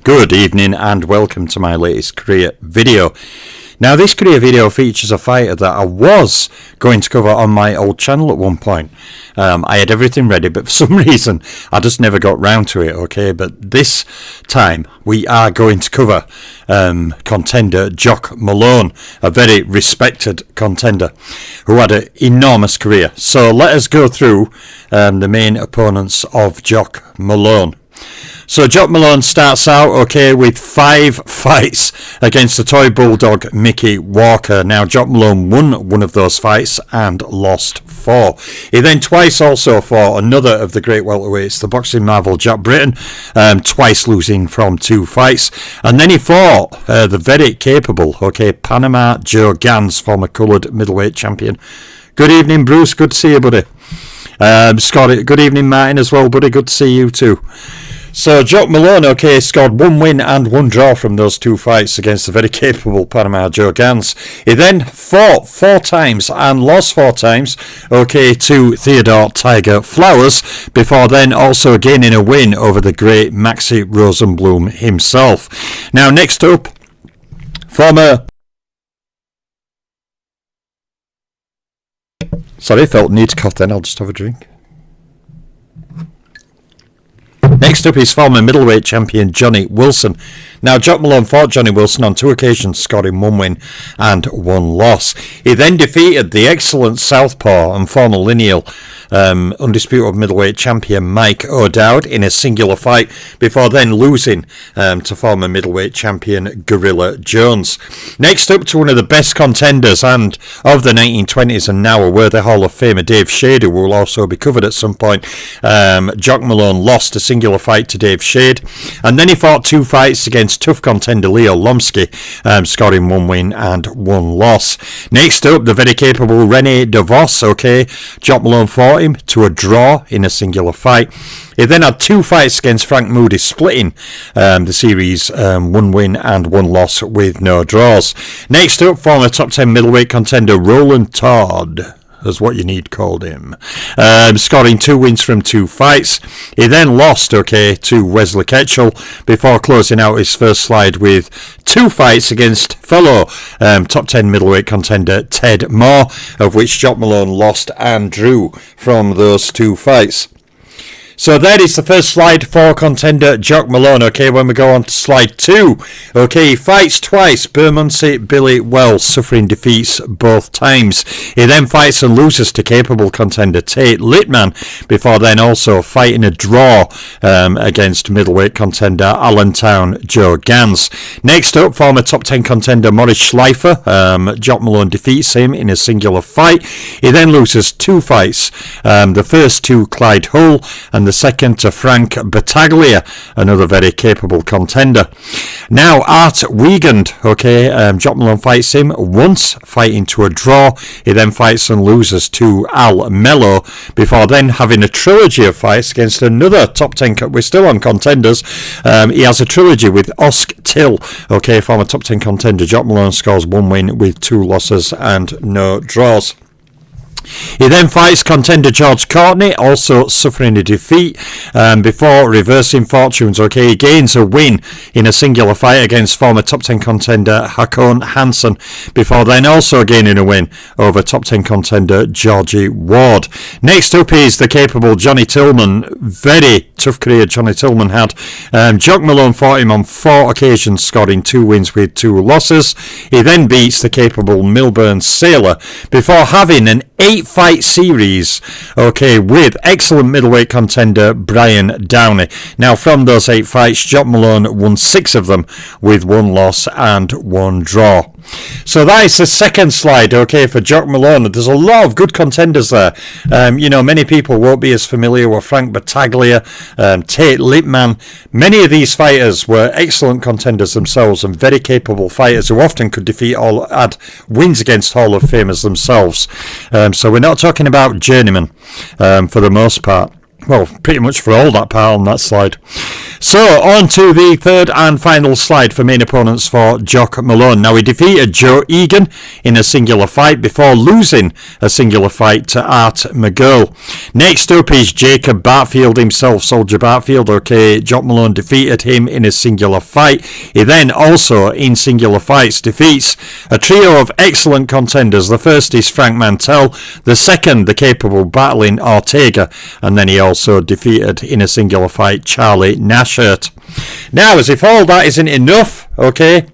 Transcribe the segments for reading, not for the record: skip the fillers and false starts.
Good evening and welcome to my latest career video. Now this career video features a fighter that I was going to cover on my old channel at one point. I had everything ready, but for some reason I just never got round to it, okay? But this time we are going to cover contender Jock Malone, a very respected contender who had an enormous career. So let us go through the main opponents of Jock Malone. So Jock Malone starts out, with 5 fights against the toy bulldog Mickey Walker. Now Jock Malone won one of those fights and lost 4. He then twice also fought another of the great welterweights, the boxing marvel Jack Britton, twice losing from 2 fights. And then he fought the very capable, Panama Joe Gans, former coloured middleweight champion. Good evening, Bruce. Good to see you, buddy. Scott, good evening, Martin, as well, buddy. Good to see you too. So Jock Malone, scored 1 win and 1 draw from those 2 fights against the very capable Panama Joe Gans. He then fought 4 times and lost 4 times, to Theodore Tiger Flowers, before then also gaining a win over the great Maxi Rosenblum himself. Now next up, felt need to cough then, I'll just have a drink. Next up is former middleweight champion Johnny Wilson. Now Jock Malone fought Johnny Wilson on 2 occasions, scoring 1 win and 1 loss. He then defeated the excellent southpaw and former lineal undisputed middleweight champion Mike O'Dowd in a singular fight, before then losing to former middleweight champion Gorilla Jones. Next up, to one of the best contenders and of the 1920s and now a worthy Hall of Famer Dave Shade, who will also be covered at some point. Jock Malone lost a singular fight to Dave Shade, and then he fought 2 fights against tough contender Leo Lomsky, scoring 1 win and 1 loss. Next up, the very capable Rene DeVos. Jock Malone fought him to a draw in a singular fight. He then had 2 fights against Frank Moody, splitting the series 1 win and 1 loss with no draws. Next up, former top 10 middleweight contender Roland Todd, as what you need called him, scoring 2 wins from 2 fights. He then lost, to Wesley Ketchel, before closing out his first slide with 2 fights against fellow top 10 middleweight contender Ted Moore, of which Jock Malone lost and drew from those 2 fights. So that is the first slide for contender Jock Malone. When we go on to slide 2, he fights twice Bermondsey Billy Wells, suffering defeats both times. He then fights and loses to capable contender Tate Littman, before then also fighting a draw against middleweight contender Allentown Joe Gans. Next up, former top 10 contender Morris Schleifer. Jock Malone defeats him in a singular fight. He then loses 2 fights, the first to Clyde Hull and the second to Frank Battaglia, another very capable contender. Now Art Wiegand, Jock Malone fights him once, fighting to a draw. He then fights and loses to Al Mello, before then having a trilogy of fights against another top 10, we're still on contenders. He has a trilogy with Osk Till, former top 10 contender. Jock Malone scores 1 win with 2 losses and no draws. He then fights contender George Courtney, also suffering a defeat, before reversing fortunes. He gains a win in a singular fight against former top 10 contender Hakon Hansen, before then also gaining a win over top 10 contender Georgie Ward. Next up is the capable Johnny Tillman. Very tough career Johnny Tillman had. Jock Malone fought him on 4 occasions, scoring 2 wins with 2 losses. He then beats the capable Milburn Sailor, before having an 8-fight series, with excellent middleweight contender Brian Downey. Now from those 8 fights, Jock Malone won 6 of them with 1 loss and 1 draw. So that is the second slide, for Jock Malone. There's a lot of good contenders there. Many people won't be as familiar with Frank Battaglia, Tate Littman. Many of these fighters were excellent contenders themselves and very capable fighters who often could had wins against Hall of Famers themselves. So we're not talking about journeymen for the most part. Well, pretty much for all that part on that slide. So, on to the third and final slide for main opponents for Jock Malone. Now, he defeated Joe Egan in a singular fight before losing a singular fight to Art McGill. Next up is Jacob Bartfield himself, Soldier Bartfield. Okay, Jock Malone defeated him in a singular fight. He then also, in singular fights, defeats a trio of excellent contenders. The first is Frank Mantell, the second, the capable battling Ortega, and then he also defeated in a singular fight Charlie Nashert. Now, as if all that isn't enough, okay.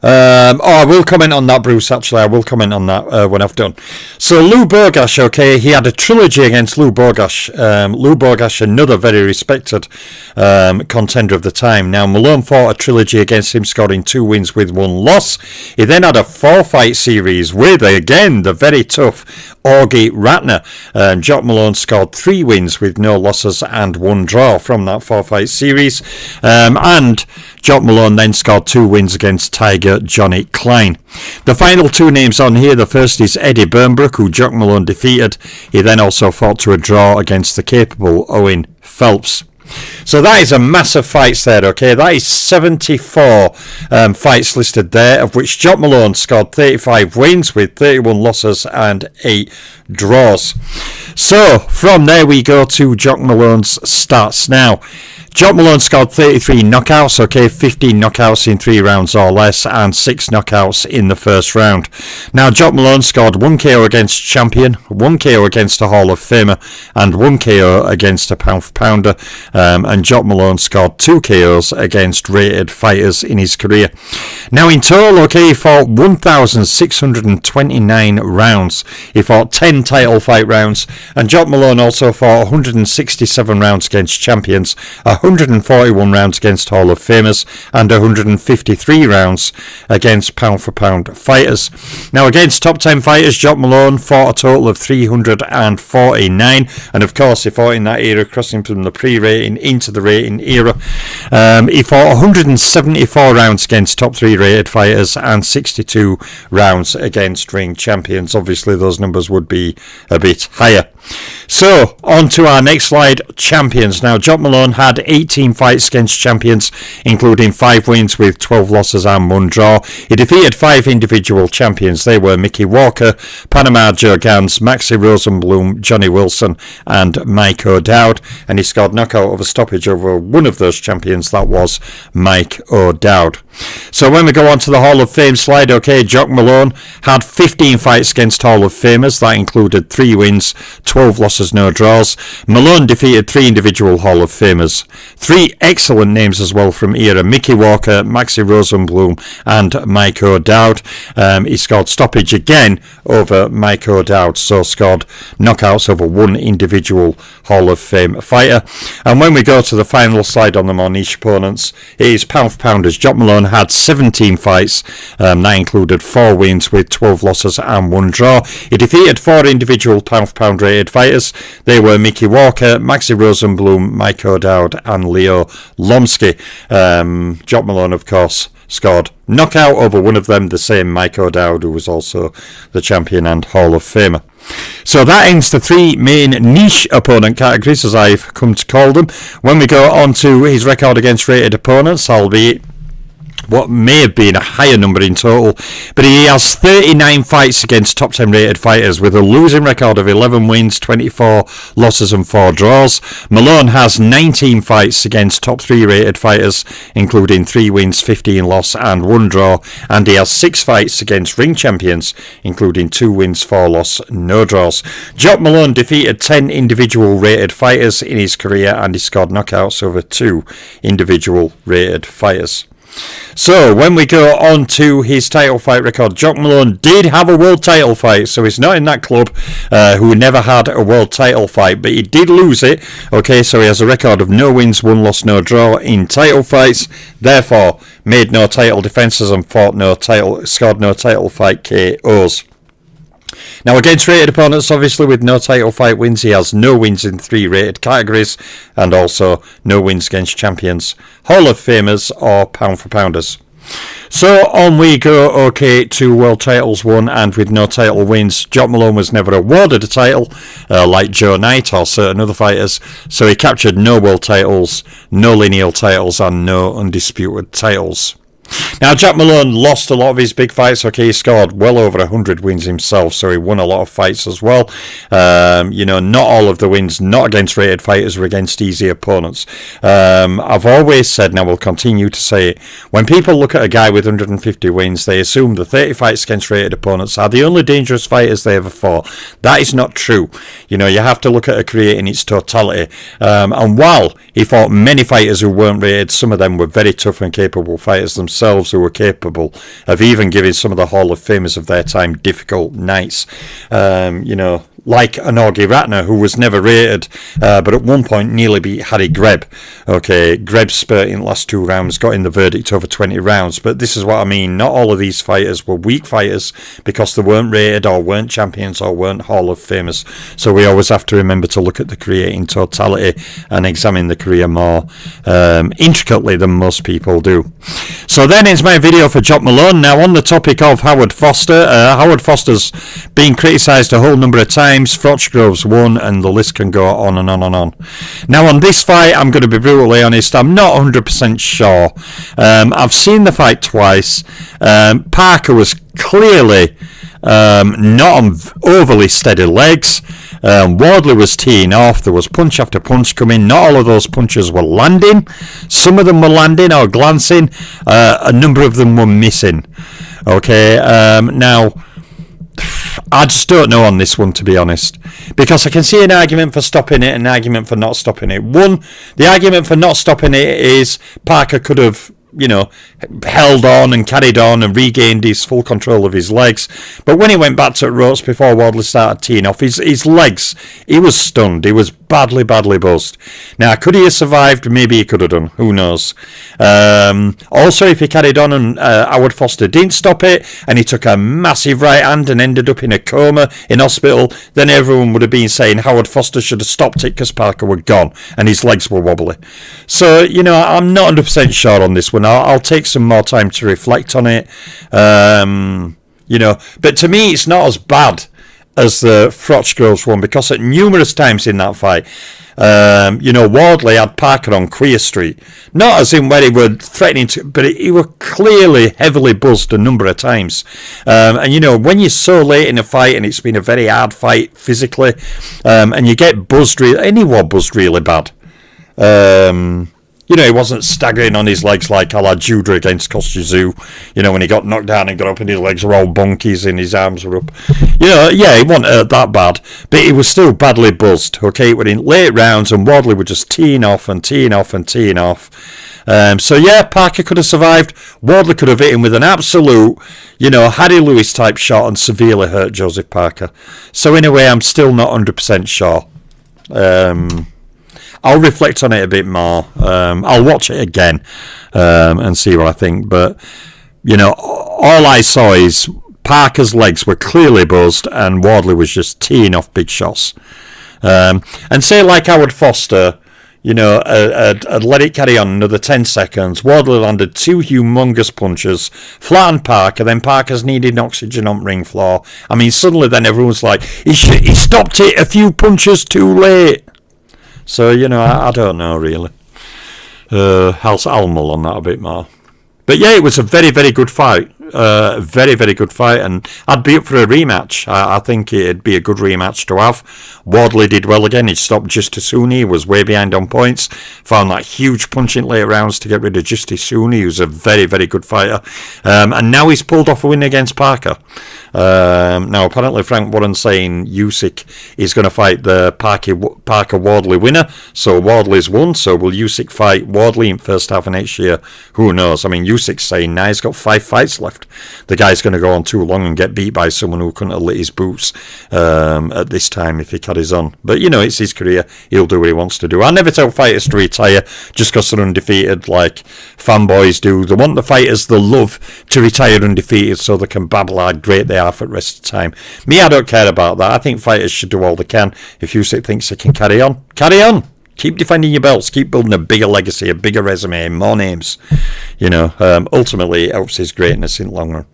I will comment on that, Bruce, actually. I will comment on that when I've done. So, Lou Bogash, okay, he had a trilogy against Lou Bogash. Lou Bogash, another very respected contender of the time. Now, Malone fought a trilogy against him, scoring 2 wins with 1 loss. He then had a 4-fight series with, again, the very tough Augie Ratner. Jock Malone scored 3 wins with no losses and 1 draw from that 4-fight series. And Jock Malone then scored 2 wins against Tiger Johnny Klein. The final 2 names on here, the first is Eddie Burnbrook, who Jock Malone defeated. He then also fought to a draw against the capable Owen Phelps. So that is a massive fights there, okay? That is 74 fights listed there, of which Jock Malone scored 35 wins with 31 losses and 8 draws. So from there we go to Jock Malone's stats. Now, Jock Malone scored 33 knockouts, okay, 15 knockouts in 3 rounds or less, and 6 knockouts in the first round. Now, Jock Malone scored 1 KO against Champion, 1 KO against a Hall of Famer, and 1 KO against a pound for pounder. And Jock Malone scored 2 KOs against rated fighters in his career. Now, in total, okay, he fought 1,629 rounds. He fought 10 title fight rounds, and Jock Malone also fought 167 rounds against champions, 141 rounds against Hall of Famers, and 153 rounds against pound for pound fighters. Now, against top 10 fighters, Jock Malone fought a total of 349, and of course he fought in that era, crossing from the pre-rating into the rating era. He fought 174 rounds against top 3 rated fighters and 62 rounds against ring champions. Obviously those numbers would be a bit higher. So, on to our next slide, champions. Now, Jock Malone had 18 fights against champions, including 5 wins with 12 losses and 1 draw. He defeated 5 individual champions. They were Mickey Walker, Panama Joe Gans, Maxie Rosenblum, Johnny Wilson, and Mike O'Dowd. And he scored knockout of a stoppage over one of those champions. That was Mike O'Dowd. So when we go on to the Hall of Fame slide, okay, Jock Malone had 15 fights against Hall of Famers. That included 3 wins, 12 losses, no draws. Malone defeated 3 individual Hall of Famers. 3 excellent names as well from era: Mickey Walker, Maxie Rosenblum, and Mike O'Dowd. He scored stoppage again over Mike O'Dowd, so scored knockouts over 1 individual Hall of Fame fighter. And when we go to the final slide on the more niche opponents, it is pound for pounders. Jock Malone had 17 fights. That included 4 wins with 12 losses and 1 draw. He defeated 4 individual pound for pound rated fighters. They were Mickey Walker, Maxie Rosenblum, Mike O'Dowd, and Leo Lomsky. Jock Malone, of course, scored knockout over one of them, the same Mike O'Dowd, who was also the champion and Hall of Famer. So that ends the 3 main niche opponent categories, as I've come to call them. When we go on to his record against rated opponents, albeit what may have been a higher number in total, but he has 39 fights against top 10 rated fighters with a losing record of 11 wins, 24 losses and 4 draws. Malone has 19 fights against top 3 rated fighters, including 3 wins, 15 loss and 1 draw, and he has 6 fights against ring champions, including 2 wins, 4 loss, no draws. Jock Malone defeated 10 individual rated fighters in his career, and he scored knockouts over 2 individual rated fighters. So when we go on to his title fight record, Jock Malone did have a world title fight, so he's not in that club who never had a world title fight, but he did lose it. Okay, so he has a record of no wins, 1 loss, no draw in title fights, therefore made no title defences and scored no title fight KOs. Now, against rated opponents, obviously with no title fight wins, he has no wins in 3 rated categories, and also no wins against champions, Hall of Famers or pound for pounders. So on we go. Okay, 2 world titles won, and with no title wins, Jock Malone was never awarded a title like Joe Knight or certain other fighters. So he captured no world titles, no lineal titles, and no undisputed titles. Now, Jock Malone lost a lot of his big fights. Okay, he scored well over 100 wins himself, so he won a lot of fights as well. Not all of the wins, not against rated fighters, were against easy opponents. I've always said, and I will continue to say it, when people look at a guy with 150 wins, they assume the 30 fights against rated opponents are the only dangerous fighters they ever fought. That is not true. You have to look at a career in its totality. And while he fought many fighters who weren't rated, some of them were very tough and capable fighters themselves, who were capable of even giving some of the Hall of Famers of their time difficult nights. Like an Augie Ratner, who was never rated, but at one point nearly beat Harry Greb. Okay, Greb spurt in the last 2 rounds, got in the verdict over 20 rounds. But this is what I mean. Not all of these fighters were weak fighters because they weren't rated or weren't champions or weren't Hall of Famers. So we always have to remember to look at the career in totality and examine the career more intricately than most people do. So then is my video for Jock Malone. Now, on the topic of Howard Foster, Howard Foster's been criticised a whole number of times. Frochgrove's won, and the list can go on and on and on. Now, on this fight, I'm going to be brutally honest, I'm not 100% sure. I've seen the fight twice. Parker was clearly not on overly steady legs. Wardley was teeing off. There was punch after punch coming. Not all of those punches were landing. Some of them were landing or glancing. A number of them were missing. Okay, now I just don't know on this one, to be honest, because I can see an argument for stopping it and an argument for not stopping it. One, the argument for not stopping it is Parker could have held on and carried on and regained his full control of his legs. But when he went back to ropes before Wardley started teeing off, his legs, he was stunned. He was badly buzzed. Now, could he have survived? Maybe he could have done. Who knows? Also, if he carried on and Howard Foster didn't stop it and he took a massive right hand and ended up in a coma in hospital, then everyone would have been saying Howard Foster should have stopped it because Parker were gone and his legs were wobbly. So, I'm not 100% sure on this one. I'll take some more time to reflect on it. But to me, it's not as bad as the Frochgroves one, because at numerous times in that fight, Wardley had Parker on Queer Street. Not as in where he were threatening to, but he were clearly heavily buzzed a number of times. And when you're so late in a fight and it's been a very hard fight physically, and you get buzzed, anyone buzzed really bad. He wasn't staggering on his legs like a la Judah against Kosciuszko, when he got knocked down and got up and his legs were all bonkies and his arms were up. He wasn't hurt that bad, but he was still badly buzzed, okay? It were in late rounds and Wardley were just teeing off. Parker could have survived. Wardley could have hit him with an absolute, Harry Lewis type shot and severely hurt Joseph Parker. So in a way, I'm still not 100% sure. I'll reflect on it a bit more. I'll watch it again and see what I think. But, all I saw is Parker's legs were clearly buzzed and Wardley was just teeing off big shots. And say like Howard Foster, I'd let it carry on another 10 seconds. Wardley landed 2 humongous punches, flattened Parker, then Parker's needed oxygen on ring floor. I mean, suddenly then everyone's like, he stopped it a few punches too late. So, I don't know, really. I'll mull on that a bit more. But yeah, it was a very, very good fight. Very, very good fight. And I'd be up for a rematch. I think it'd be a good rematch to have. Wardley did well again. He stopped Justice Sooney. He was way behind on points. Found that huge punch in late rounds to get rid of Justice Sooney, who's a very, very good fighter. And now he's pulled off a win against Parker. Now, apparently Frank Warren's saying Usyk is going to fight the Parker-Wardley winner. So Wardley's won. So will Usyk fight Wardley in first half of next year? Who knows? I mean, Usyk's saying now he's got 5 fights left. The guy's going to go on too long and get beat by someone who couldn't have lit his boots at this time if he carries on. But, it's his career. He'll do what he wants to do. I never tell fighters to retire just because they're undefeated like fanboys do. They want the fighters they love to retire undefeated so they can babble how great they are for the rest of the time. Me, I don't care about that. I think fighters should do all they can. If Usyk thinks they can carry on, carry on. Keep defending your belts. Keep building a bigger legacy, a bigger resume, more names. ultimately it helps his greatness in the long run.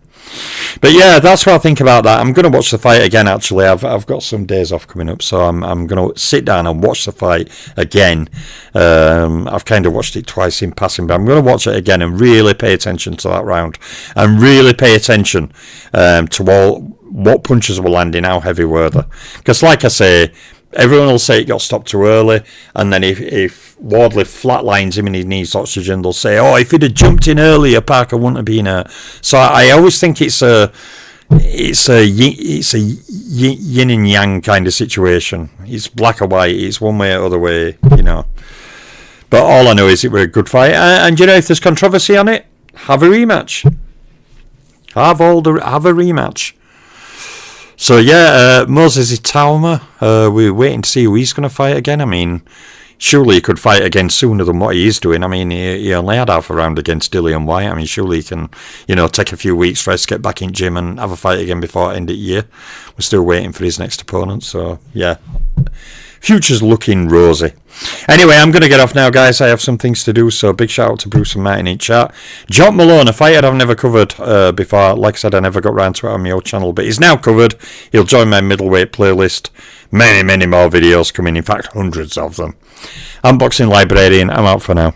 But yeah, that's what I think about that. I'm going to watch the fight again. Actually, I've got some days off coming up, so I'm going to sit down and watch the fight again. I've kind of watched it twice in passing, but I'm going to watch it again and really pay attention to that round, and really pay attention to what punches were landing, how heavy were they? Because, like I say, everyone will say it got stopped too early, and then if Wardley flatlines him and he needs oxygen, they'll say, "Oh, if he'd have jumped in earlier, Parker wouldn't have been hurt." So I always think it's a yin and yang kind of situation. It's black or white. It's one way or other way, But all I know is it was a good fight, and if there's controversy on it, have a rematch. Have a rematch. So yeah, Moses Itauma, we're waiting to see who he's going to fight again. I mean, surely he could fight again sooner than what he is doing. I mean, he only had half a round against Dillian White. I mean, surely he can, take a few weeks rest, get back in gym and have a fight again before the end of the year. We're still waiting for his next opponent. So yeah, future's looking rosy. Anyway, I'm going to get off now, guys. I have some things to do, so big shout out to Bruce and Matt in each chat. Jock Malone, a fight I've never covered before. Like I said, I never got round to it on my old channel, but he's now covered. He'll join my middleweight playlist. Many, many more videos coming, in fact, hundreds of them. I'm Boxing Librarian. I'm out for now.